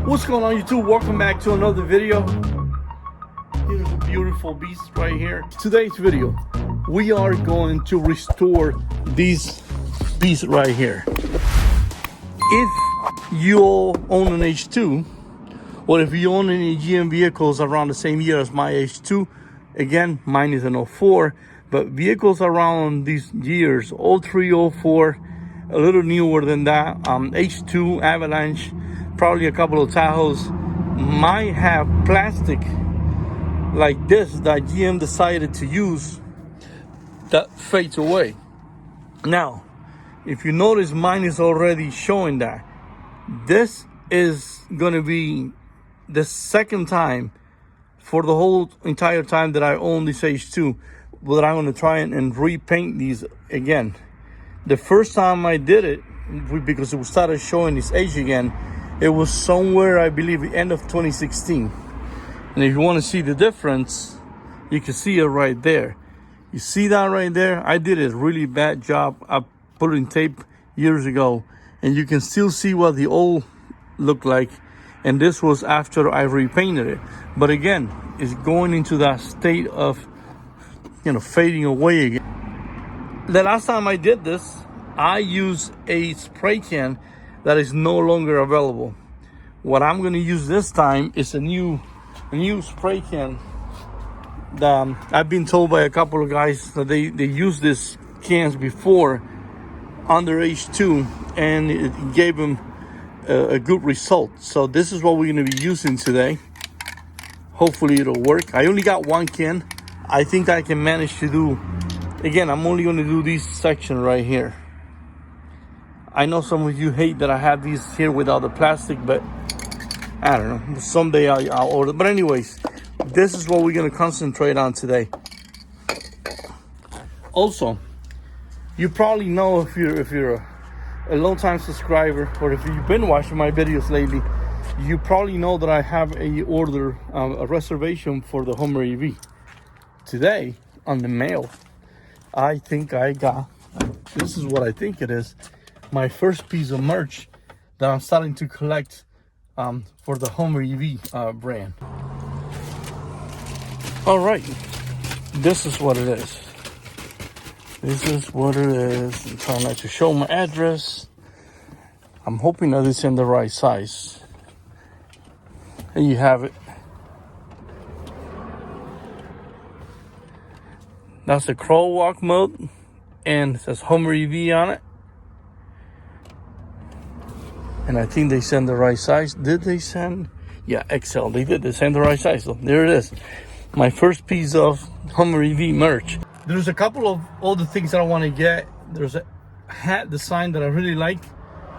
What's going on, YouTube? Welcome back to another video. Here's a beautiful beast right here. Today's video, we are going to restore these beasts right here. If you own an H2, or if you own any GM vehicles around the same year as my H2, again, mine is an 04, but vehicles around these years, 03, 04, a little newer than that, H2, Avalanche, probably a couple of Tahoes, might have plastic like this that GM decided to use that fades away. Now, if you notice, mine is already showing that. This is gonna be the second time for the whole entire time that I own this H2 that I'm gonna try and repaint these again. The first time I did it, because it started showing its age again, it was somewhere, I believe, the end of 2016. And if you want to see the difference, you can see it right there. You see that right there? I did a really bad job. I put it in tape years ago, and you can still see what the old looked like. And this was after I repainted it. But again, it's going into that state of, fading away again. The last time I did this, I used a spray can that is no longer available. What I'm going to use this time is a new spray can that I've been told by a couple of guys that they used these cans before under H2 and it gave them a good result. So this is what we're going to be using today. Hopefully it'll work. I only got one can. I think I can manage to do, again, I'm only going to do this section right here. I know some of you hate that I have these here without the plastic, but I don't know. Someday I'll order. But anyways, this is what we're going to concentrate on today. Also, you probably know if you're a long-time subscriber, or if you've been watching my videos lately, you probably know that I have a reservation for the Hummer EV. Today, on the mail, I think I got, this is what I think it is, my first piece of merch that I'm starting to collect for the Hummer EV brand. All right, this is what it is. This is what it is. I'm trying not to show my address. I'm hoping that it's in the right size. And you have it. That's the crawl walk mode, and it says Hummer EV on it. And I think they send the right size. Did they send? Yeah, XL. They did. They send the right size. So there it is. My first piece of Hummer EV merch. There's a couple of other things that I want to get. There's a hat design that I really like.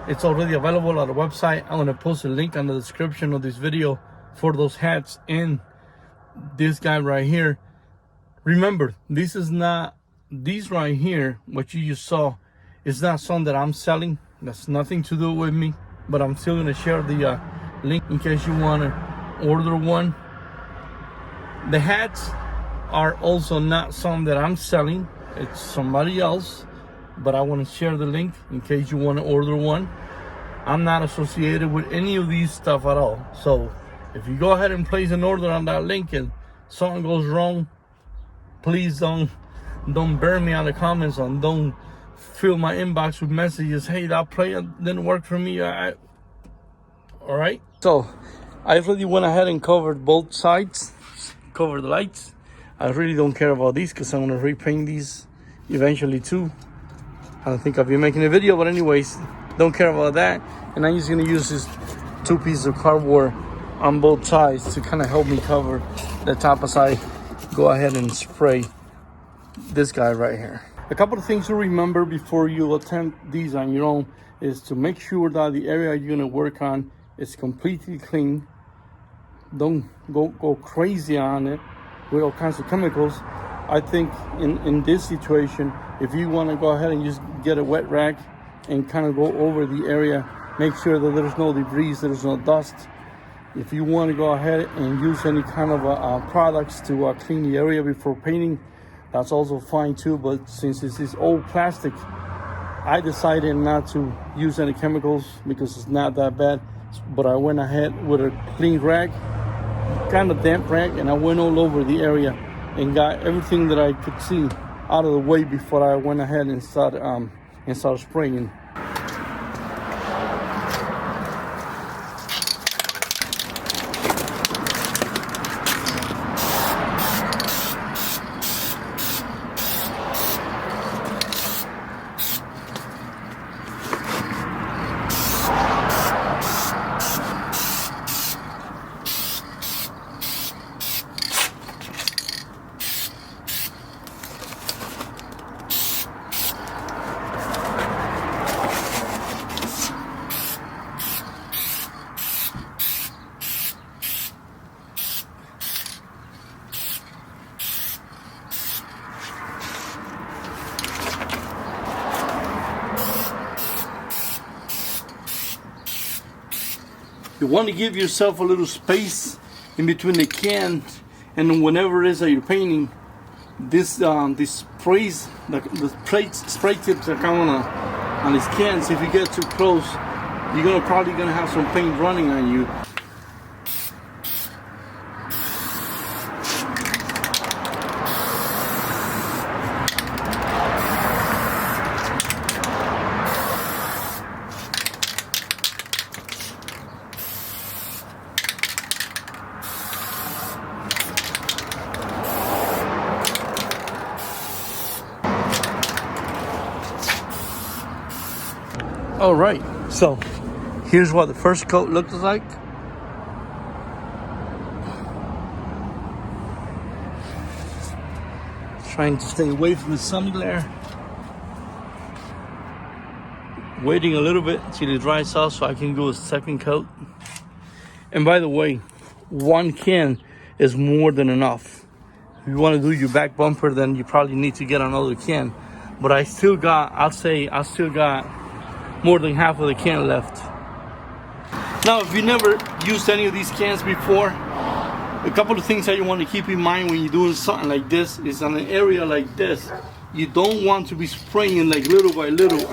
It's already available on the website. I'm going to post a link on the description of this video for those hats and this guy right here. Remember, this is not, these right here, what you just saw, is not something that I'm selling. That's nothing to do with me. But I'm still going to share the link in case you want to order one. The hats are also not some that I'm selling. It's somebody else. But I want to share the link in case you want to order one. I'm not associated with any of these stuff at all. So if you go ahead and place an order on that link and something goes wrong, please don't burn me on the comments, and don't fill my inbox with messages. Hey, that player didn't work for me. All right. So I really went ahead and covered both sides, covered the lights. I really don't care about these because I'm going to repaint these eventually too. I don't think I'll be making a video, but anyways, don't care about that. And I'm just going to use this 2 pieces of cardboard on both sides to kind of help me cover the top as I go ahead and spray this guy right here. A couple of things to remember before you attempt these on your own is to make sure that the area you're going to work on is completely clean. Don't go crazy on it with all kinds of chemicals. I think in this situation, if you want to go ahead and just get a wet rag and kind of go over the area, make sure that there's no debris, there's no dust. If you want to go ahead and use any kind of products to clean the area before painting, that's also fine too. But since this is old plastic, I decided not to use any chemicals because it's not that bad. but I went ahead with a clean rag, kind of damp rag, and I went all over the area and got everything that I could see out of the way before I went ahead and started spraying. You want to give yourself a little space in between the cans, and whenever it is that you're painting, these sprays, the spray tips that come on these cans, if you get too close, you're probably gonna have some paint running on you. All right, so here's what the first coat looks like. Trying to stay away from the sun glare. Waiting a little bit till it dries out so I can do a second coat. And by the way, one can is more than enough. If you want to do your back bumper, then you probably need to get another can. But I still got more than half of the can left. Now, if you never used any of these cans before, a couple of things that you want to keep in mind when you're doing something like this is on an area like this, you don't want to be spraying like little by little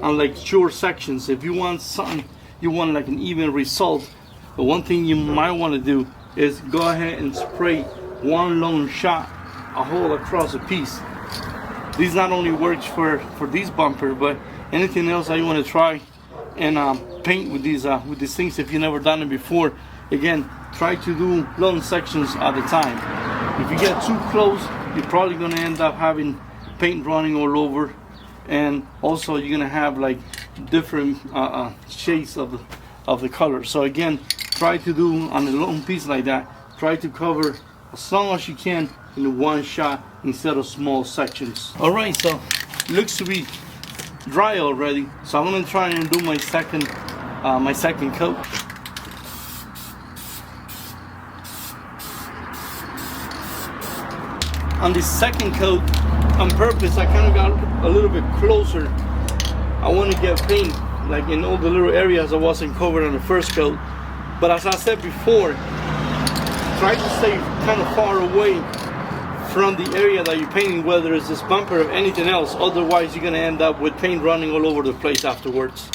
on like short sections. If you want something, you want like an even result, the one thing you might want to do is go ahead and spray one long shot a hole across a piece. This not only works for these bumpers, but anything else that you want to try and paint with these things, if you've never done it before, again, try to do long sections at a time. If you get too close, you're probably going to end up having paint running all over, and also you're going to have like different shades of the color. So again, try to do on a long piece like that, try to cover as long as you can in one shot instead of small sections. All right, so it looks to be dry already, so I'm gonna try and do my second coat. On the second coat, on purpose, I kind of got a little bit closer. I want to get paint like in all the little areas that wasn't covered on the first coat. But as I said before, try to stay kind of far away from the area that you're painting, whether it's this bumper or anything else. Otherwise, you're going to end up with paint running all over the place afterwards.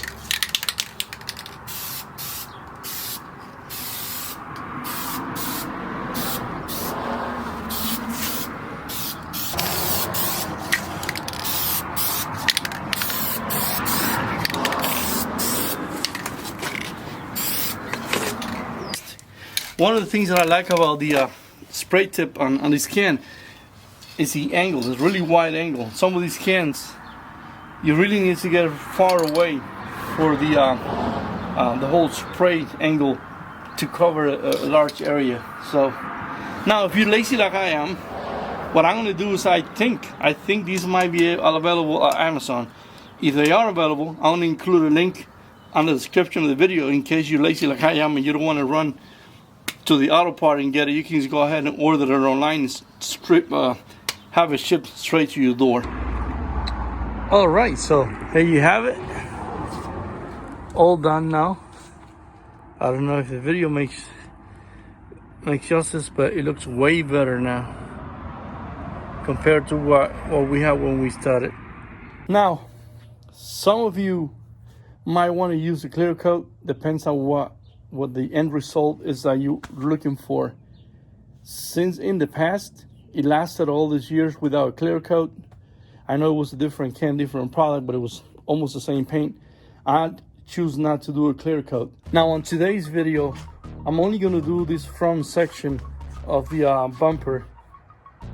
One of the things that I like about the spray tip on this can is the angle. It's really wide angle. Some of these cans, you really need to get far away for the whole spray angle to cover a large area. So now, if you're lazy like I am, what I'm going to do is I think these might be available at Amazon. If they are available, I'm going to include a link on the description of the video in case you're lazy like I am and you don't want to run to the auto part and get it. You can just go ahead and order it online and have it shipped straight to your door. All right, so there you have it, all done now. I don't know if the video makes justice, but it looks way better now compared to what we had when we started. Now, some of you might want to use a clear coat, depends on what what the end result is that you're looking for. Since in the past it lasted all these years without a clear coat, I know it was a different can, different product, but it was almost the same paint. I choose not to do a clear coat. Now on today's video, I'm only going to do this front section of the bumper.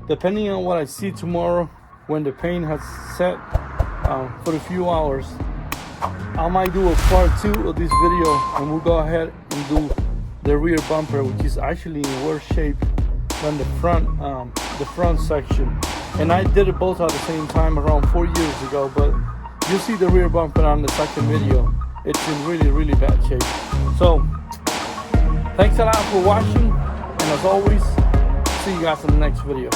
Depending on what I see tomorrow when the paint has set for a few hours, I might do a part 2 of this video, and we'll go ahead and do the rear bumper, which is actually in worse shape than the front section. And I did it both at the same time around 4 years ago, but you'll see the rear bumper on the second video. It's in really, really bad shape. So thanks a lot for watching, and as always, see you guys in the next video.